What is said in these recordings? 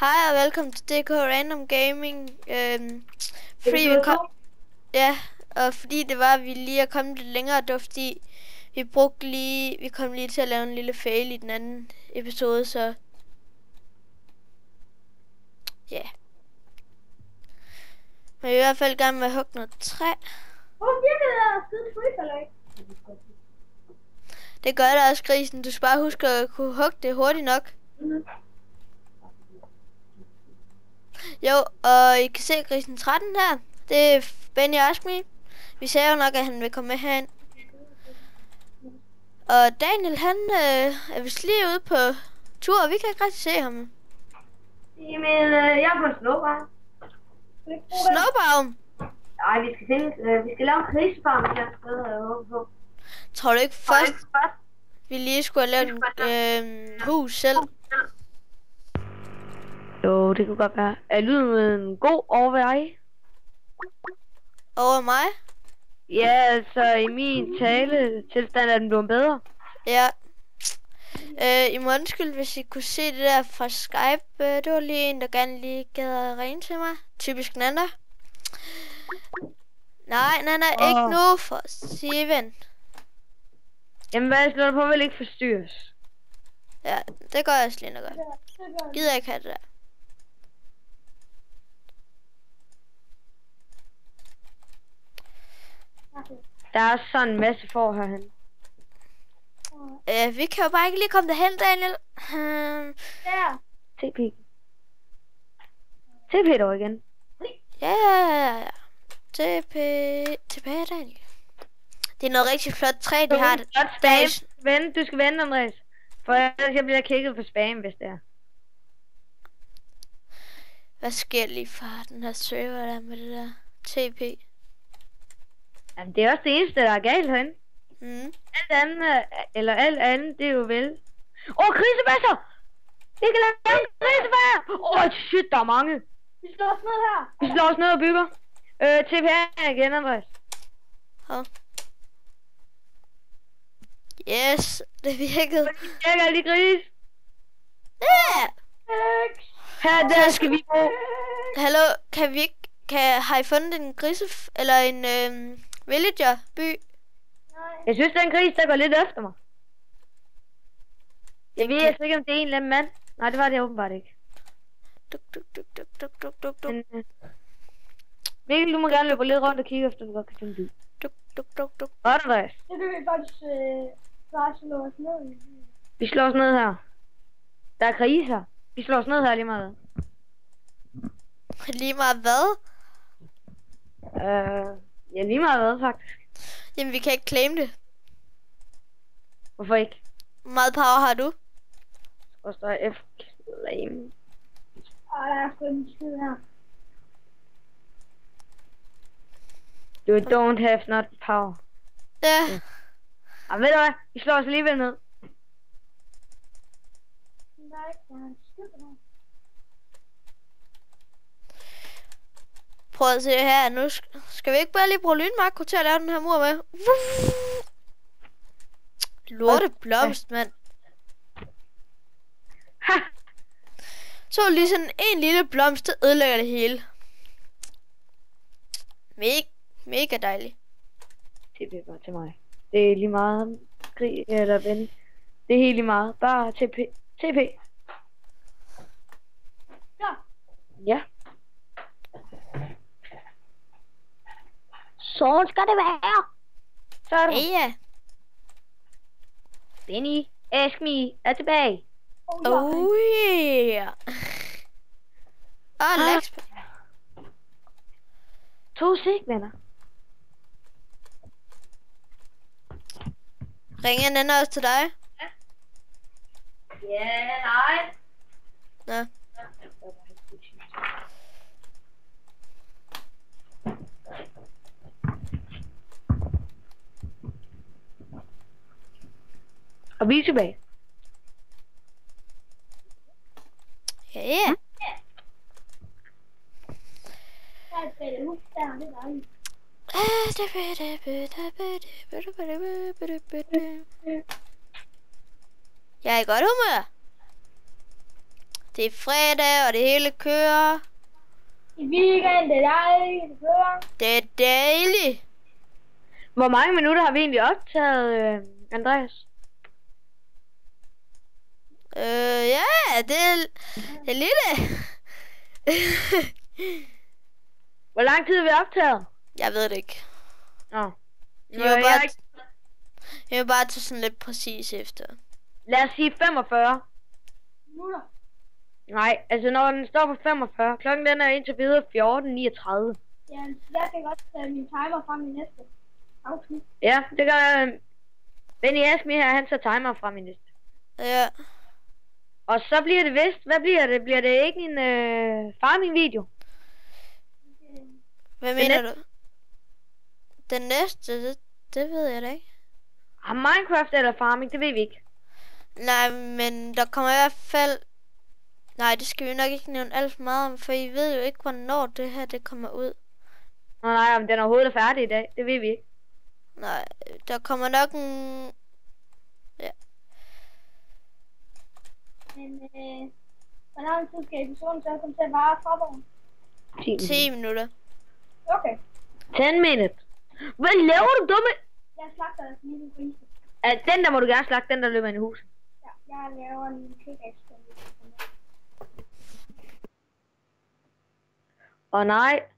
Hej og velkommen til DK Random Gaming. Fordi vi kom, ja, og fordi det var, at vi lige er kommet lidt længere, det var fordi, vi kom lige til at lave en lille fail i den anden episode, så ja. Yeah. Men vi er i hvert fald i gang med at hugge noget træ. Det gør der også, grisen. Du skal bare huske at kunne hugge det hurtigt nok. Jo, og I kan se grisen 13 her. Det er Benny Askmi. Vi sagde jo nok, at han vil komme med herind. Og Daniel, han er vist lige ude på tur, og vi kan ikke rigtig se ham. Jamen, jeg er på en snowboard. Snowboard? Nej, vi skal lave en krisefarm et eller andet sted, jeg håber på. Tror du ikke først, vi lige skulle have lavet en hus selv? Jo, det kunne godt være. Er lyden god over ved dig? Over mig? Ja, altså i min taletilstand er den blevet bedre. Ja. I må undskylde, hvis I kunne se det der fra Skype. Det var lige en, der gerne lige gad at ringe til mig. Typisk Nanda. Nej, ikke nu for Steven. Jamen, hvad slår du på, vil ikke forstyrres? Ja, det gør jeg slet godt. Gider ikke have det der. Der er sådan en masse for herhen. Vi kan jo bare ikke lige komme derhen, Daniel. Ja. TP. TP dog igen. Ja. TP, Daniel. Det er noget rigtig flot træ, de har. Du skal vente, Andreas. For ellers jeg bliver kigget på spam, hvis det er. Hvad sker lige for den her server der med det der TP? Jamen, det er også det eneste, der er galt herinde. Alt andet, det er jo vel. Krisebasser! Vi kan lave en krisebasser! Shit, der er mange. Vi slår os ned her. Vi slår os ned og bygger. TP igen, Andreas. Yes, det virkede. Det virker lige gris. Ja! Her, der skal vi bo. Hallo, har I fundet en grise, eller en villager-by? Jeg synes, det er en gris, der går lidt efter mig. Jeg ved altså ikke, om det er en eller anden mand. Nej, det var det åbenbart ikke. Men, Mikkel, du må gerne løbe lidt rundt og kigge efter, du godt kan finde by. Godt, Andreas. Det kan vi faktisk bare slå os ned. Vi slår os ned her. Der er griser. Vi slår os ned her lige meget. Lige meget hvad? Ja, lige meget hvad, faktisk. Jamen, vi kan ikke claim det. Hvorfor ikke? Hvor meget power har du? Og så er F claim. Der er sgu en skid her. You don't have not power. Ja. Og ved du hvad? Vi slår os alligevel ned. Nej, der er en skid her. Prøv at se her. Nu skal vi ikke bare lige bruge lynmakro til at lave den her mur med? Lorte blomst, mand. Så lige sådan en lille blomst, der ødelægger det hele. Mega dejligt. TP bare til mig. Det er lige meget krig eller ven. Det er helt lige meget. Bare TP. Ja. Ja. Så skal det være. Så er det. Ja. Benny, ask me er tilbage. Oh yeah. Alex. 2 sek, venner. Ringer den også til dig? Ja, nej. Nå. Og vi er tilbage. Ja. Der er et fælde hus der, det er dejligt. Jeg er i godt humør. Det er fredag, og det hele kører. I weekend, det er dejligt. Det kører. Det er dejligt. Hvor mange minutter har vi egentlig optaget, Andreas? Ja, det er lidt. Hvor lang tid har vi optaget? Jeg ved det ikke. Nå. Jeg vil bare tage sådan lidt præcis efter. Lad os sige 45. Minutter. Nej, altså når den står på 45. Klokken den er indtil videre 14.39. Ja, jeg kan godt tage min timer frem i næste afsnit. Ja, det gør Benny Asmi her, han tager timer fra min liste. Ja. Og så bliver det vist, hvad bliver det? Bliver det ikke en farming-video? Hvad mener du? Den næste, det ved jeg da ikke. Minecraft eller farming, det ved vi ikke. Nej, men der kommer i hvert fald... Nej, det skal vi nok ikke nævne alt for meget om, for I ved jo ikke, hvornår det her det kommer ud. Nej, om den overhovedet er færdig i dag, det ved vi ikke. Nej, der kommer nok en... Ja. Men hvor lang tid skal episoden så komme til at vare fremover? 10 minutter. Okay. 10 minutes. Hvad laver du, dumme? Jeg slagter altså lige en grise. Den der må du gerne slagte, den der løber ind i huset. Ja, jeg laver en pickaxe. Og nej.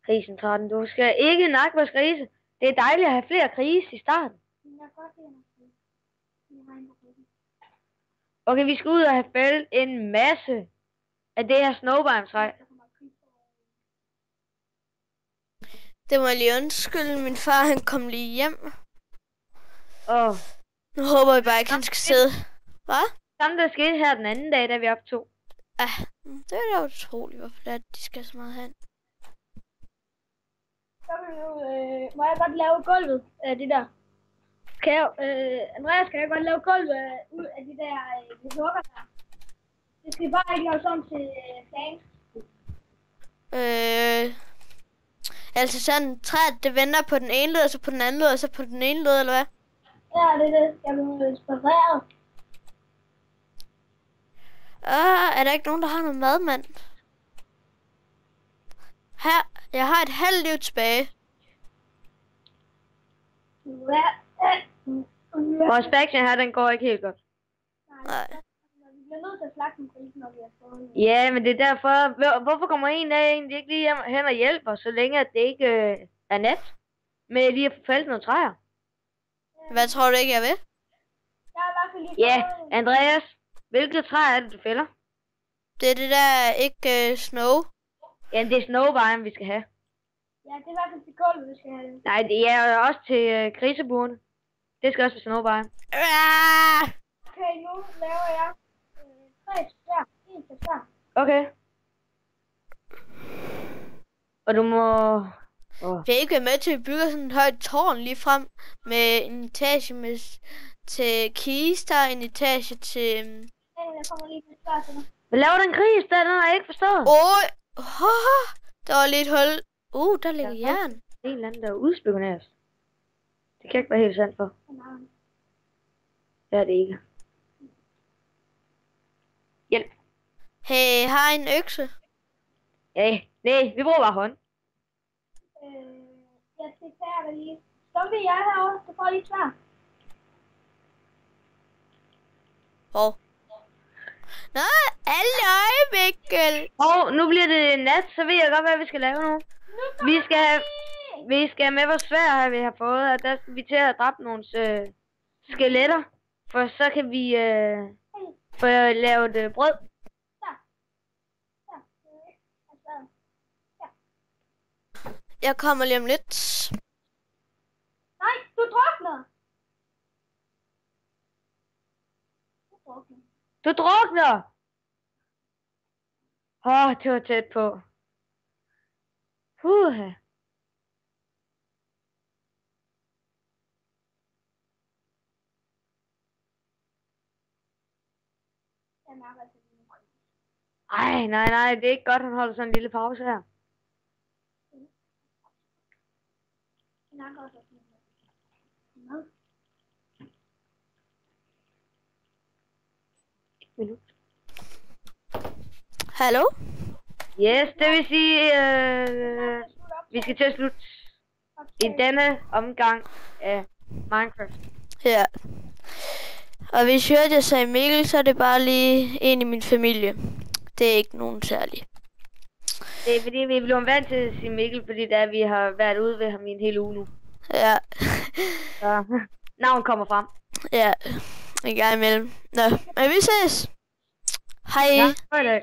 Grisen tager den. Du skal ikke nakke vores grise. Det er dejligt at have flere grise i starten. Men jeg kan godt lide at jeg har en på grisen. Okay, vi skal ud og have fældet en masse af det her snowbarmtræ. Der kommer grise over. Det må jeg lige undskylde. Min far, han kom lige hjem. Og Nu håber jeg bare ikke, han skal sidde. Hvad? samme der skete her den anden dag, da vi optog. Det er da utroligt, hvorfor det er, at de skal så meget hen. Så vil du, må jeg godt lave gulvet af det der. Kan jeg, Andreas, kan jeg godt lave gulvet ud af de der hugger der? Det skal bare ikke laves om til plank. Altså sådan træet, det vender på den ene led, og så på den anden led, og så på den ene led, eller hvad? Ja, det er det. Jeg blev inspireret. Er der ikke nogen, der har noget mad, mand? Her, jeg har et halvt liv tilbage. Vores faction her, den går ikke helt godt. Nej. Vi bliver nødt til at slagte en gris, når vi har fået. Ja, men det er derfor. Hvorfor kommer en af egentlig ikke lige hen og hjælper, så længe at det ikke er nat? Med lige at få fældet nogle træer. Hvad tror du ikke, jeg vil? Jeg har i hvert fald lige Ja, fået... Andreas, hvilket træ er det, du fælder? Det er det der ikke snow. Ja, det er snowbarn, vi skal have. Ja, det er i hvert fald til gulvet, vi skal have det. Nej, det er også til griseburene. Det skal også være snowbarn. Okay, nu laver jeg 3 svær. 1 til svær. Okay. Og du må... Jeg ikke være med til at bygge sådan et højt tårn lige frem med en etage med til kister, en etage til... Jeg kommer lige til svær til dig. Hvad laver den gris der? Den har jeg ikke forstået. Der var lige et hul. Der ligger jern. En eller anden, der er udspioneres. Det kan jeg ikke være helt sandt for. Det er det ikke. Hjælp. Hey, har I en økse? Ja, nej, vi bruger bare hånd. Jeg skal færdig lige. Så vil jeg herovre, så får lige svær. Nej, halløj, Mikkel. Nu bliver det nat, så ved jeg godt, hvad vi skal lave nu. Vi skal med vores svær her, vi har fået, og der skal vi til at dræbe nogle skeletter. For så kan vi få lavet brød. Jeg kommer lige om lidt. Nej, du drukner. Du drukner! Det var tæt på. Puha. Ej, nej, det er ikke godt, han holder sådan en lille pause her. minut. Hallo? Yes, det vil sige, vi skal til at slutte i denne omgang af Minecraft. Ja. Og hvis I hørte, jeg sagde Mikkel, så er det bare lige en i min familie. Det er ikke nogen særlig. Det er fordi, vi er blevet vant til at sige Mikkel, fordi da vi har været ude ved ham i en hel uge nu. Ja. Så navn kommer frem. Ja. En gang imellem. Nå, men vi ses. Hej. Ja, hej da.